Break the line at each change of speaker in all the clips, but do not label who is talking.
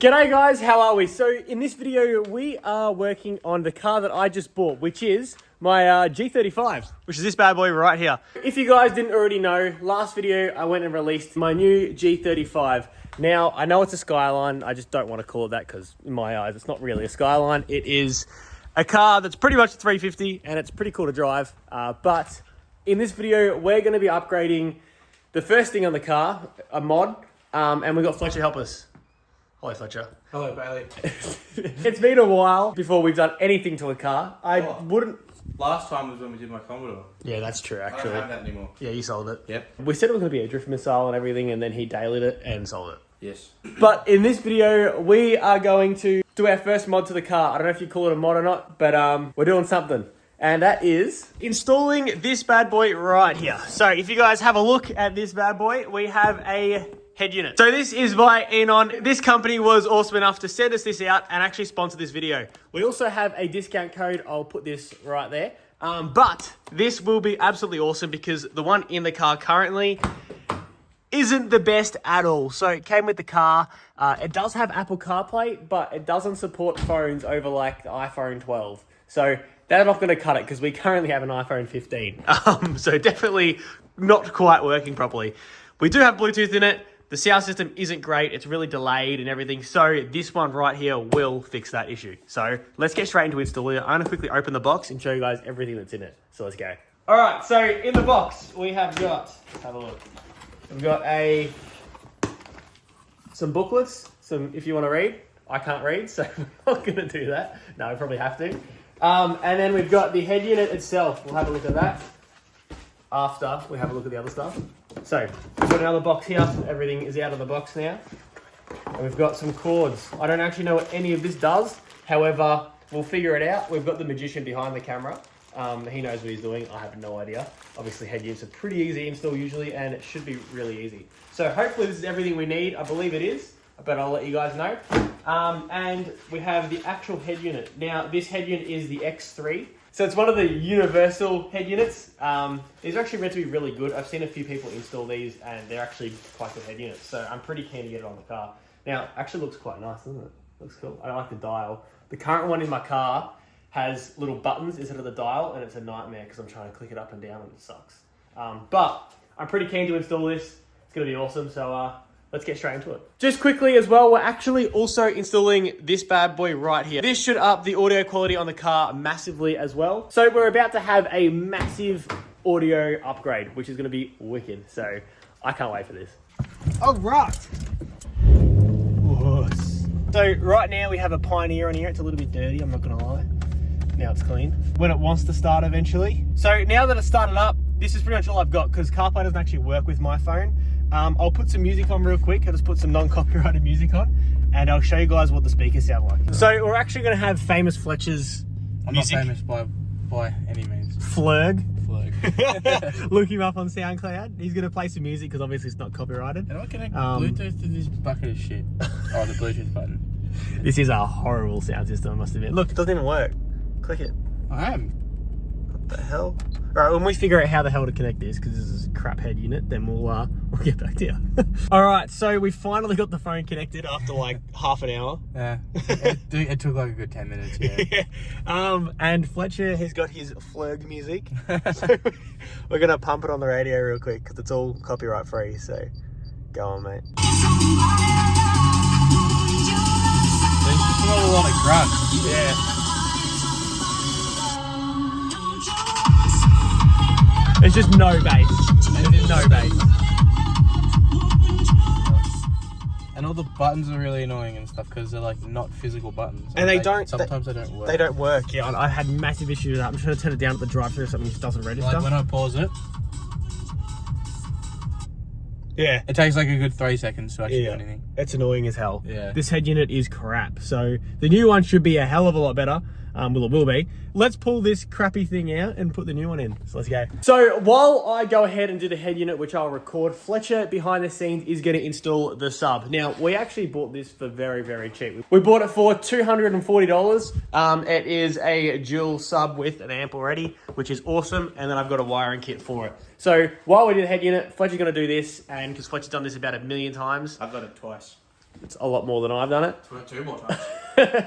G'day guys, how are we? So in this video, we are working on the car that I just bought, which is my G35, which is this bad boy right here. If you guys didn't already know, last video I went and released my new G35. Now, I know it's a Skyline, I just don't want to call it that because in my eyes, it's not really a Skyline. It is a car that's pretty much a 350 and it's pretty cool to drive. But in this video, we're going to be upgrading the first thing on the car, a mod, and we've got Fletcher help us. Hello, Fletcher.
Hello, Bailey.
It's been a while before we've done anything to a car.
Last time was when we did my Commodore.
Yeah, that's true, actually.
I don't have that anymore.
Yeah, you sold it.
Yep.
We said it was going to be a drift missile and everything, and then he dailied it and sold it.
Yes.
But in this video, we are going to do our first mod to the car. I don't know if you call it a mod or not, but we're doing something. And that is installing this bad boy right here. So if you guys have a look at this bad boy, we have a head unit. So this is by Eonon. This company was awesome enough to send us this out and actually sponsor this video. We also have a discount code. I'll put this right there. But this will be absolutely awesome because the one in the car currently isn't the best at all. So it came with the car. It does have Apple CarPlay, but it doesn't support phones over like the iPhone 12. So they're not going to cut it because we currently have an iPhone 15. So definitely not quite working properly. We do have Bluetooth in it. The sound system isn't great. It's really delayed and everything. So this one right here will fix that issue. So let's get straight into installing it. I'm going to quickly open the box and show you guys everything that's in it. So let's go. All right. So in the box, we have got, let's have a look. We've got some booklets, if you want to read. I can't read, so we're not going to do that. No, we probably have to. And then we've got the head unit itself. We'll have a look at that after we have a look at the other stuff. So we've got another box here. Everything is out of the box now. And we've got some cords. I don't actually know what any of this does. However, we'll figure it out. We've got the magician behind the camera. He knows what he's doing. I have no idea. Obviously, head units are pretty easy to install usually, and it should be really easy. So hopefully this is everything we need. I believe it is, but I'll let you guys know. And we have the actual head unit. Now, this head unit is the X3. So it's one of the universal head units. These are actually meant to be really good. I've seen a few people install these, and they're actually quite good head units. So I'm pretty keen to get it on the car. Now, it actually looks quite nice, doesn't it? Looks cool. I like the dial. The current one in my car has little buttons instead of the dial, and it's a nightmare because I'm trying to click it up and down and it sucks. But I'm pretty keen to install this. It's going to be awesome. So let's get straight into it. Just quickly as well, we're actually also installing this bad boy right here. This should up the audio quality on the car massively as well. So we're about to have a massive audio upgrade, which is going to be wicked. So I can't wait for this. All right. So right now we have a Pioneer on here. It's a little bit dirty, I'm not going to lie. Now it's clean. When it wants to start eventually. So now that it's started up, this is pretty much all I've got because CarPlay doesn't actually work with my phone. I'll put some music on real quick. I'll just put some non-copyrighted music on and I'll show you guys what the speakers sound like. So we're actually going to have famous Fletcher's music.
I'm not famous by any means.
Flurg. Look him up on SoundCloud. He's going to play some music because obviously it's not copyrighted.
How do I connect Bluetooth to this bucket of shit? Oh, the Bluetooth button.
This is a horrible sound system, I must admit. Look, it doesn't even work. Click it.
I am.
What the hell? Alright, when we figure out how the hell to connect this, because this is a crap head unit, then we'll get back to you. Alright, so we finally got the phone connected after like half an hour.
Yeah. It took like a good 10 minutes, yeah.
And Fletcher has got his Flurg music. So we're going to pump it on the radio real quick, because it's all copyright free, so go on, mate.
There's just not a lot of grunt.
Yeah. There's just no bass. There's no bass.
And all the buttons are really annoying and stuff because they're like not physical buttons.
And they don't.
Sometimes they don't work.
They don't work. Yeah, I had massive issues with that. I'm trying to turn it down at the drive-thru or something. It just doesn't register.
Like when I pause it.
Yeah.
It takes like a good 3 seconds to actually do anything.
It's annoying as hell.
Yeah.
This head unit is crap. So the new one should be a hell of a lot better. Well, it will be. Let's pull this crappy thing out and put the new one in. So let's go. So while I go ahead and do the head unit, which I'll record, Fletcher behind the scenes is going to install the sub. Now, we actually bought this for very, very cheap. We bought it for $240. It is a dual sub with an amp already, which is awesome. And then I've got a wiring kit for it. So while we do the head unit, Fletcher's going to do this. And because Fletcher's done this about 1 million times.
I've done it twice.
It's a lot more than I've done it.
22 more times.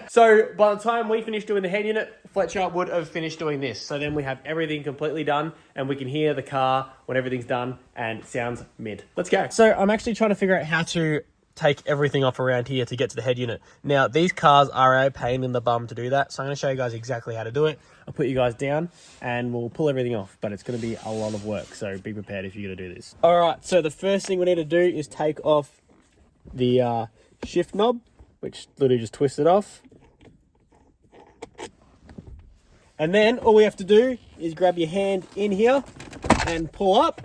So by the time we finish doing the head unit, Fletcher would have finished doing this. So then we have everything completely done and we can hear the car when everything's done and it sounds mid. Let's go. So I'm actually trying to figure out how to take everything off around here to get to the head unit. Now these cars are a pain in the bum to do that. So I'm going to show you guys exactly how to do it. I'll put you guys down and we'll pull everything off, but it's going to be a lot of work. So be prepared if you're going to do this. All right. So the first thing we need to do is take off the shift knob, which literally just twists it off. And then all we have to do is grab your hand in here and pull up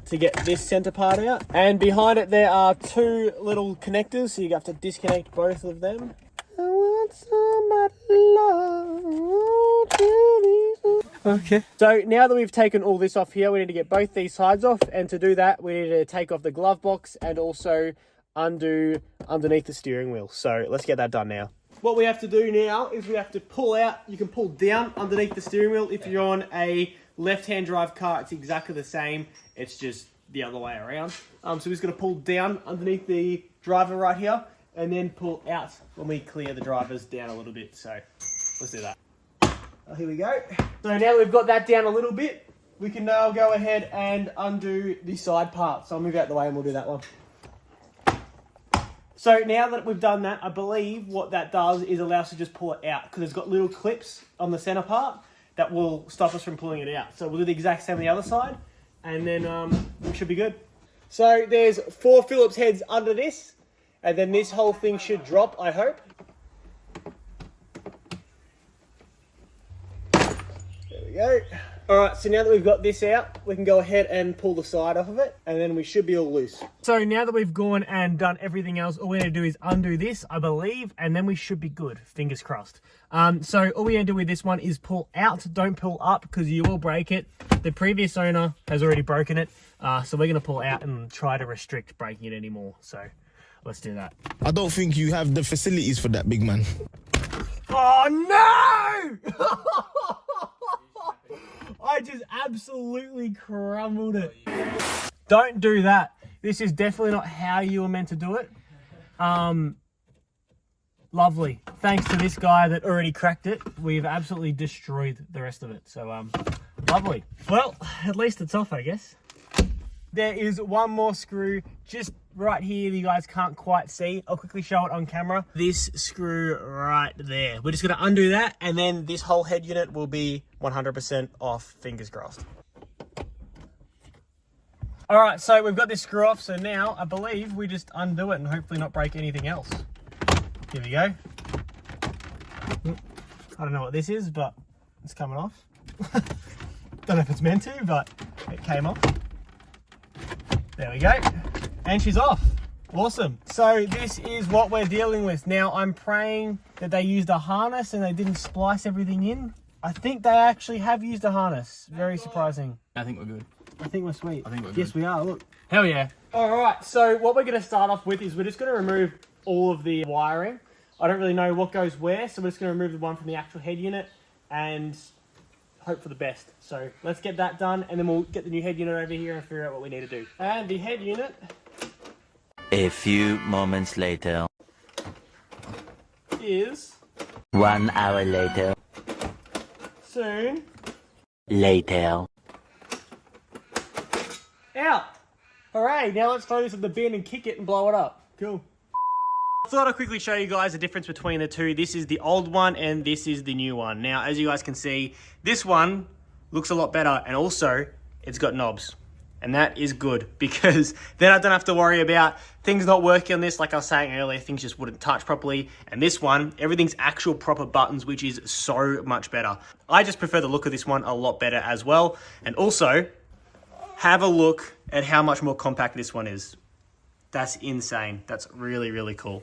to get this center part out. And behind it there are two little connectors, so you have to disconnect both of them. I want somebody love. Okay. So now that we've taken all this off here, we need to get both these sides off. And to do that, we need to take off the glove box and also undo underneath the steering wheel. So let's get that done now. What we have to do now is we have to pull out. You can pull down underneath the steering wheel. If you're on a left-hand drive car, it's exactly the same. It's just the other way around. So we're just going to pull down underneath the driver right here and then pull out when we clear the drivers down a little bit. So let's do that. Here we go. So now that we've got that down a little bit, we can now go ahead and undo the side part. So I'll move out the way and we'll do that one. So now that we've done that, I believe what that does is allow us to just pull it out because it's got little clips on the center part that will stop us from pulling it out. So we'll do the exact same on the other side and then we should be good. So there's 4 Phillips heads under this and then this whole thing should drop, I hope. There we go. All right, so now that we've got this out, we can go ahead and pull the side off of it, and then we should be all loose. So now that we've gone and done everything else, all we need to do is undo this, I believe, and then we should be good, fingers crossed. So all we need to do with this one is pull out, don't pull up, because you will break it. The previous owner has already broken it, so we're going to pull out and try to restrict breaking it anymore. So let's do that.
I don't think you have the facilities for that, big man.
Oh, no! I just absolutely crumbled it. Don't do that. This is definitely not how you were meant to do it. Lovely. Thanks to this guy that already cracked it, we've absolutely destroyed the rest of it. So, lovely. Well, at least it's off, I guess. There is one more screw just right here that you guys can't quite see. I'll quickly show it on camera. This screw right there. We're just going to undo that and then this whole head unit will be 100% off, fingers crossed. All right, so we've got this screw off. So now I believe we just undo it and hopefully not break anything else. Here we go. I don't know what this is, but it's coming off. Don't know if it's meant to, but it came off. There we go. And she's off. Awesome. So this is what we're dealing with. Now I'm praying that they used a harness and they didn't splice everything in. I think they actually have used a harness. Very surprising.
I think we're good.
I think we're sweet.
I think we're good.
Yes, we are. Look.
Hell yeah.
All right. So what we're going to start off with is we're just going to remove all of the wiring. I don't really know what goes where. So we're just going to remove the one from the actual head unit and hope for the best. So let's get that done and then we'll get the new head unit over here and figure out what we need to do. And the head unit...
A few moments later.
is...
1 hour later.
Soon.
Later.
Out! Hooray, now let's throw this in the bin and kick it and blow it up. Cool. I thought I'd quickly show you guys the difference between the two. This is the old one and this is the new one. Now, as you guys can see, this one looks a lot better and also it's got knobs. And that is good because then I don't have to worry about things not working on this. Like I was saying earlier, things just wouldn't touch properly. And this one, everything's actual proper buttons, which is so much better. I just prefer the look of this one a lot better as well. And also, have a look at how much more compact this one is. That's insane. That's really, really cool.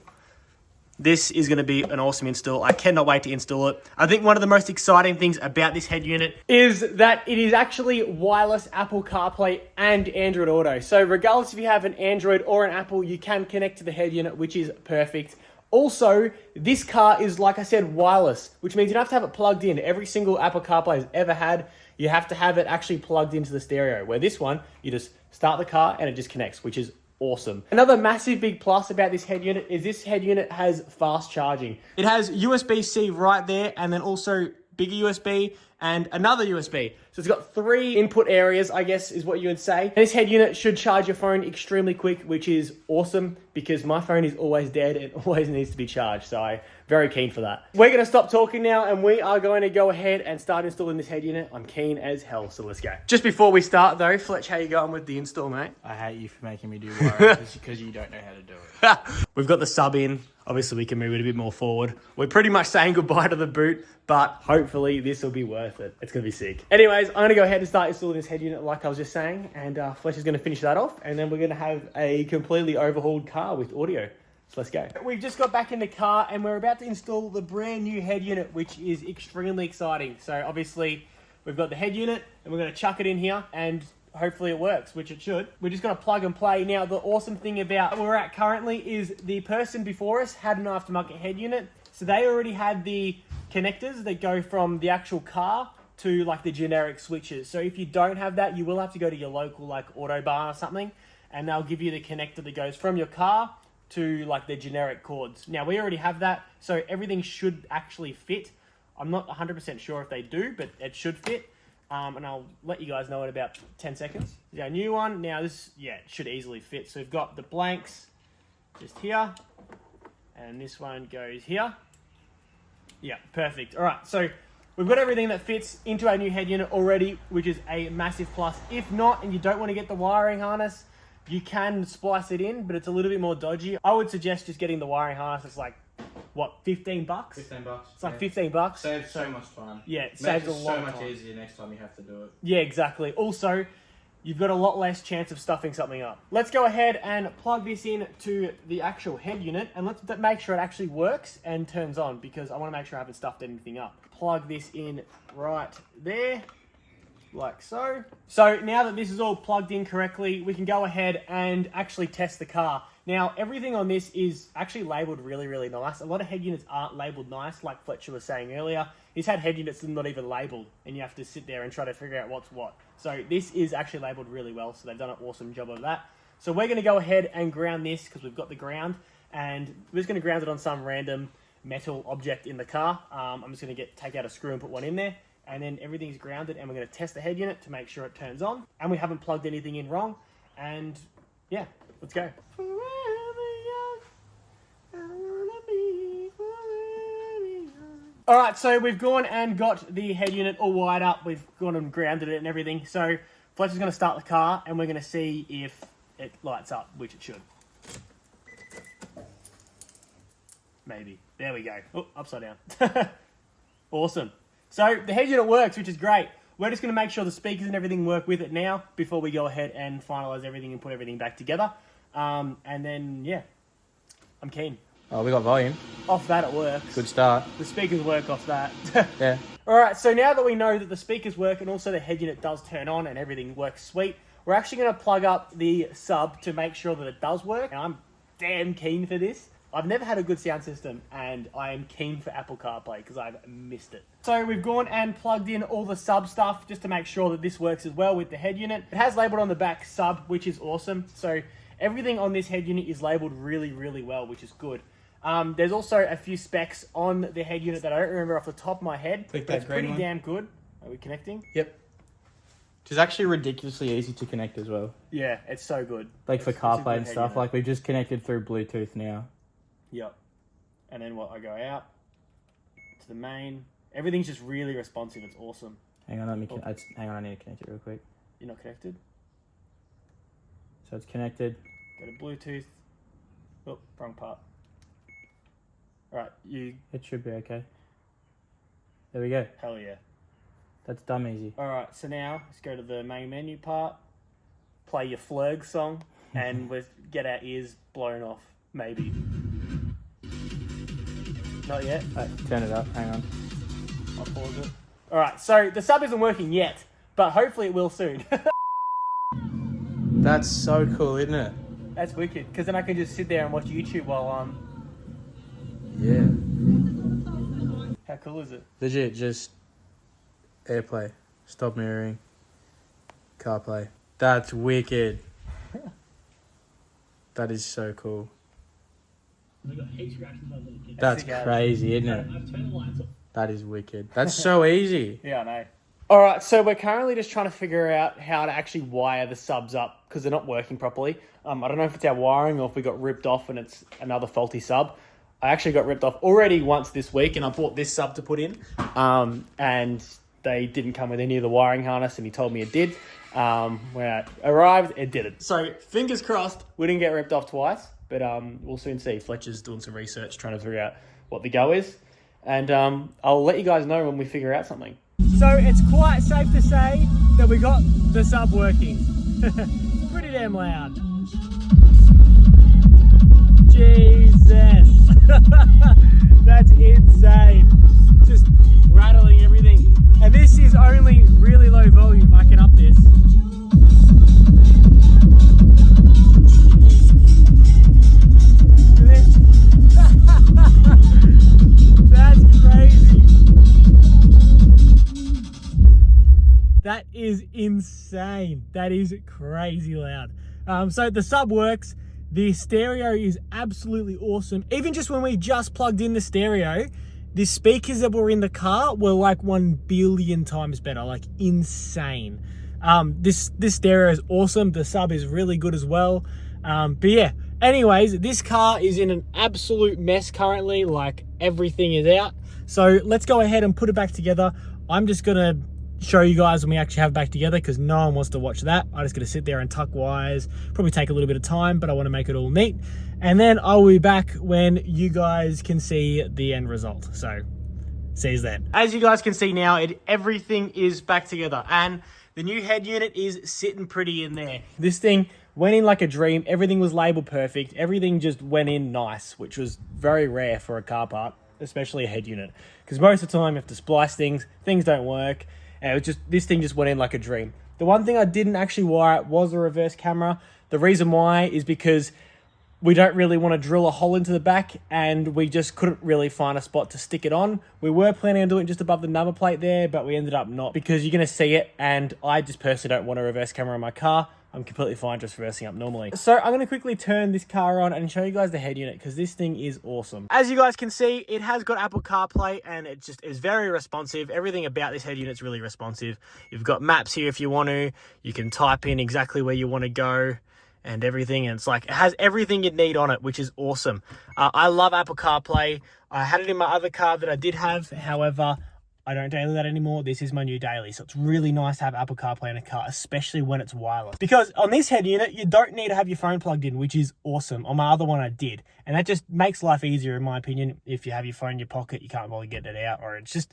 This is going to be an awesome install. I cannot wait to install it. I think one of the most exciting things about this head unit is that it is actually wireless Apple CarPlay and Android Auto. So regardless if you have an Android or an Apple, you can connect to the head unit, which is perfect. Also, this car is, like I said, wireless, which means you don't have to have it plugged in. Every single Apple CarPlay has ever had, you have to have it actually plugged into the stereo. Where this one, you just start the car and it just connects, which is awesome. Another massive big plus about this head unit is this head unit has fast charging. It has USB-C right there, and then also bigger USB and another USB. So it's got 3 input areas, I guess is what you would say. And this head unit should charge your phone extremely quick, which is awesome because my phone is always dead. It always needs to be charged. So I'm very keen for that. We're going to stop talking now and we are going to go ahead and start installing this head unit. I'm keen as hell, so let's go. Just before we start though, Fletch, how you going with the install, mate?
I hate you for making me do wireless because you don't know how to do it.
We've got the sub in. Obviously, we can move it a bit more forward. We're pretty much saying goodbye to the boot, but hopefully this will be worth it. It's going to be sick. Anyways, I'm going to go ahead and start installing this head unit like I was just saying, and Fletch is going to finish that off, and then we're going to have a completely overhauled car with audio. So let's go. We've just got back in the car, and we're about to install the brand new head unit, which is extremely exciting. So obviously, we've got the head unit, and we're going to chuck it in here, and hopefully it works, which it should. We're just going to plug and play. Now, the awesome thing about where we're at currently is the person before us had an aftermarket head unit. So they already had the connectors that go from the actual car to like the generic switches. So if you don't have that, you will have to go to your local like auto bar or something, and they'll give you the connector that goes from your car to like the generic cords. Now, we already have that, so everything should actually fit. I'm not 100% sure if they do, but it should fit. And I'll let you guys know in about 10 seconds. This is our new one. Now this, yeah, it should easily fit. So we've got the blanks just here. And this one goes here. Yeah, perfect. All right, so we've got everything that fits into our new head unit already, which is a massive plus. If not, and you don't want to get the wiring harness, you can splice it in, but it's a little bit more dodgy. I would suggest just getting the wiring harness. It's like, what, 15 bucks?
15 bucks.
It's like 15 bucks.
Saves so much time.
Yeah, it saves a lot
so
of
much
time.
easier next time you have to do it.
Yeah, exactly. Also, you've got a lot less chance of stuffing something up. Let's go ahead and plug this in to the actual head unit, and let's make sure it actually works and turns on, because I want to make sure I haven't stuffed anything up. Plug this in right there, like so. So now that this is all plugged in correctly, we can go ahead and actually test the car. Now, everything on this is actually labelled really, really nice. A lot of head units aren't labelled nice, like Fletcher was saying earlier. He's had head units that are not even labelled, and you have to sit there and try to figure out what's what. So this is actually labelled really well, so they've done an awesome job of that. So we're going to go ahead and ground this, because we've got the ground, and we're just going to ground it on some random metal object in the car. I'm just going to take out a screw and put one in there, and then everything's grounded, and we're going to test the head unit to make sure it turns on, and we haven't plugged anything in wrong, and yeah, let's go. Alright, so we've gone and got the head unit all wired up. We've gone and grounded it and everything. So Fletcher's going to start the car and we're going to see if it lights up, which it should. Maybe. There we go. Oh, upside down. Awesome. So the head unit works, which is great. We're just going to make sure the speakers and everything work with it now before we go ahead and finalise everything and put everything back together. And then, yeah, I'm keen.
Oh, we got volume.
Off that, it works.
Good start.
The speakers work off that.
Yeah.
Alright, so now that we know that the speakers work and also the head unit does turn on and everything works sweet, we're actually going to plug up the sub to make sure that it does work. And I'm damn keen for this. I've never had a good sound system, and I am keen for Apple CarPlay because I've missed it. So we've gone and plugged in all the sub stuff just to make sure that this works as well with the head unit. It has labelled on the back sub, which is awesome. So everything on this head unit is labelled really, really well, which is good. There's also a few specs on the head unit that I don't remember off the top of my head.
Click
But
that
it's
green
pretty
one.
damn good. Are we connecting?
Yep. Which is actually ridiculously easy to connect as well.
Yeah, it's so good.
Like for
It's a
CarPlay
good
and
head
stuff.
unit.
Like we've just connected through Bluetooth now.
Yep. And then what? I go out to the main. Everything's just really responsive. It's awesome.
Hang on, hang on, I need to connect it real quick.
You're not connected?
So it's connected.
Go to Bluetooth. Oh, wrong part. Alright, you...
It should be okay. There we go.
Hell yeah.
That's dumb easy.
Alright, so now, let's go to the main menu part. Play your Flurg song. And we'll get our ears blown off. Maybe. Not yet.
Right, turn it up, hang on.
I'll pause it. Alright, so the sub isn't working yet. But hopefully it will soon.
That's so cool, isn't it?
That's wicked. Because then I can just sit there and watch YouTube while I'm...
Yeah.
How cool is it?
Legit, just AirPlay, stop mirroring, CarPlay. That's wicked. That is so cool.
We got heaps of reactions on the kids.
That's crazy, isn't it?
I've turned the lights off.
That is wicked. That's so easy.
Yeah, I know. All right, so we're currently just trying to figure out how to actually wire the subs up because they're not working properly. I don't know if it's our wiring or if we got ripped off and it's another faulty sub. I actually got ripped off already once this week, and I bought this sub to put in, and they didn't come with any of the wiring harness, and he told me it did. When I arrived, it didn't. So fingers crossed we didn't get ripped off twice, but we'll soon see. Fletcher's doing some research trying to figure out what the go is, and I'll let you guys know when we figure out something. So it's quite safe to say that we got the sub working. It's pretty damn loud. Jesus. That's insane. Just rattling everything. And this is only really low volume. I can up this. That's crazy. That is insane. That is crazy loud. So the sub works. The stereo is absolutely awesome. Even just when we just plugged in the stereo, the speakers that were in the car were like 1 billion times better, like insane. This stereo is awesome. The sub is really good as well. But yeah, anyways, this car is in an absolute mess currently. Like everything is out. So let's go ahead and put it back together. I'm just gonna show you guys when we actually have it back together because no one wants to watch that. I'm just gonna sit there and tuck wires. Probably take a little bit of time, but I want to make it all neat. And then I'll be back when you guys can see the end result. So see you then. As you guys can see now, everything is back together and the new head unit is sitting pretty in there. This thing went in like a dream. Everything was labeled perfect. Everything just went in nice, which was very rare for a car part, especially a head unit. Because most of the time you have to splice things don't work. And it was just, this thing just went in like a dream. The one thing I didn't actually wire was a reverse camera. The reason why is because we don't really want to drill a hole into the back and we just couldn't really find a spot to stick it on. We were planning on doing it just above the number plate there, but we ended up not because you're going to see it and I just personally don't want a reverse camera in my car. I'm completely fine just reversing up normally. So I'm going to quickly turn this car on and show you guys the head unit because this thing is awesome. As you guys can see, it has got Apple CarPlay and it just is very responsive. Everything about this head unit is really responsive. You've got maps here if you want to. You can type in exactly where you want to go and everything. And it's like, it has everything you need on it, which is awesome. I love Apple CarPlay. I had it in my other car that I did have. However, I don't daily that anymore. This is my new daily. So it's really nice to have Apple CarPlay in a car, especially when it's wireless. Because on this head unit, you don't need to have your phone plugged in, which is awesome. On my other one, I did. And that just makes life easier, in my opinion. If you have your phone in your pocket, you can't really get it out. Or it's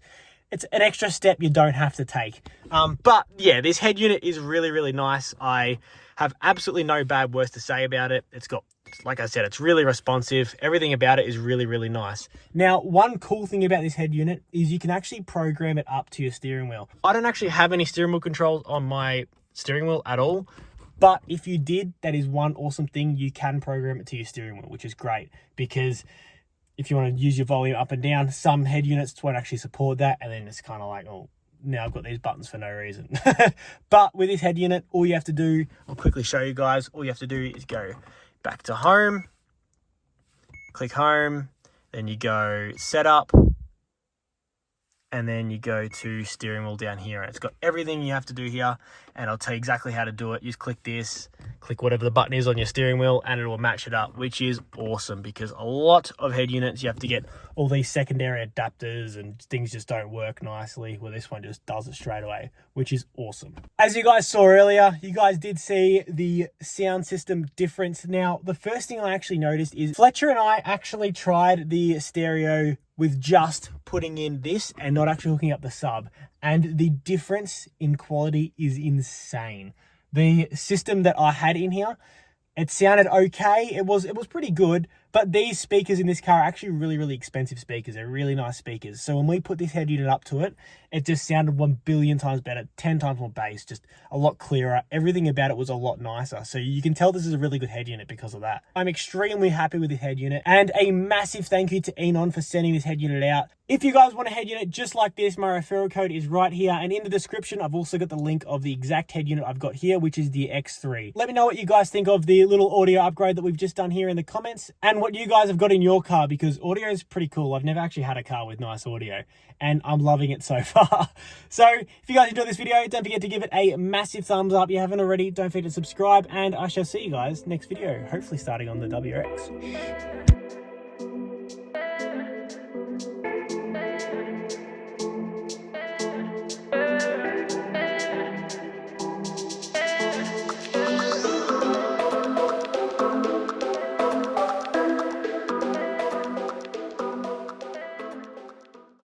an extra step you don't have to take. But yeah, this head unit is really, really nice. I have absolutely no bad words to say about it. It's got, like I said, it's really responsive. Everything about it is really, really nice. Now, one cool thing about this head unit is you can actually program it up to your steering wheel. I don't actually have any steering wheel controls on my steering wheel at all. But if you did, that is one awesome thing. You can program it to your steering wheel, which is great. Because if you want to use your volume up and down, some head units won't actually support that. And then it's kind of like, oh, now I've got these buttons for no reason. But with this head unit, all you have to do, I'll quickly show you guys, all you have to do is go back to home, click home, then you go setup, and then you go to steering wheel down here. And it's got everything you have to do here, and I'll tell you exactly how to do it. You just click this, click whatever the button is on your steering wheel, and it will match it up, which is awesome because a lot of head units, you have to get all these secondary adapters and things just don't work nicely. Well, this one just does it straight away, which is awesome. As you guys saw earlier, you guys did see the sound system difference. Now, the first thing I actually noticed is Fletcher and I actually tried the stereo with just putting in this and not actually hooking up the sub. And the difference in quality is insane. The system that I had in here, it sounded okay. It was pretty good,
But these speakers in this car are actually really expensive speakers. They're really nice speakers. So when we put this head unit up to it, it just sounded 1 billion times better, 10 times more bass, just a lot clearer. Everything about it was a lot nicer. So you can tell this is a really good head unit because of that. I'm extremely happy with this head unit, and a massive thank you to Eonon for sending this head unit out. If you guys want a head unit just like this, my referral code is right here, and in the description I've also got the link of the exact head unit I've got here, which is the X3. Let me know what you guys think of the little audio upgrade that we've just done here in the comments, and what you guys have got in your car, because audio is pretty cool. I've never actually had a car with nice audio, and I'm loving it so far. So if you guys enjoyed this video, don't forget to give it a massive thumbs up. If you haven't already, don't forget to subscribe, and I shall see you guys next video, hopefully starting on the WRX.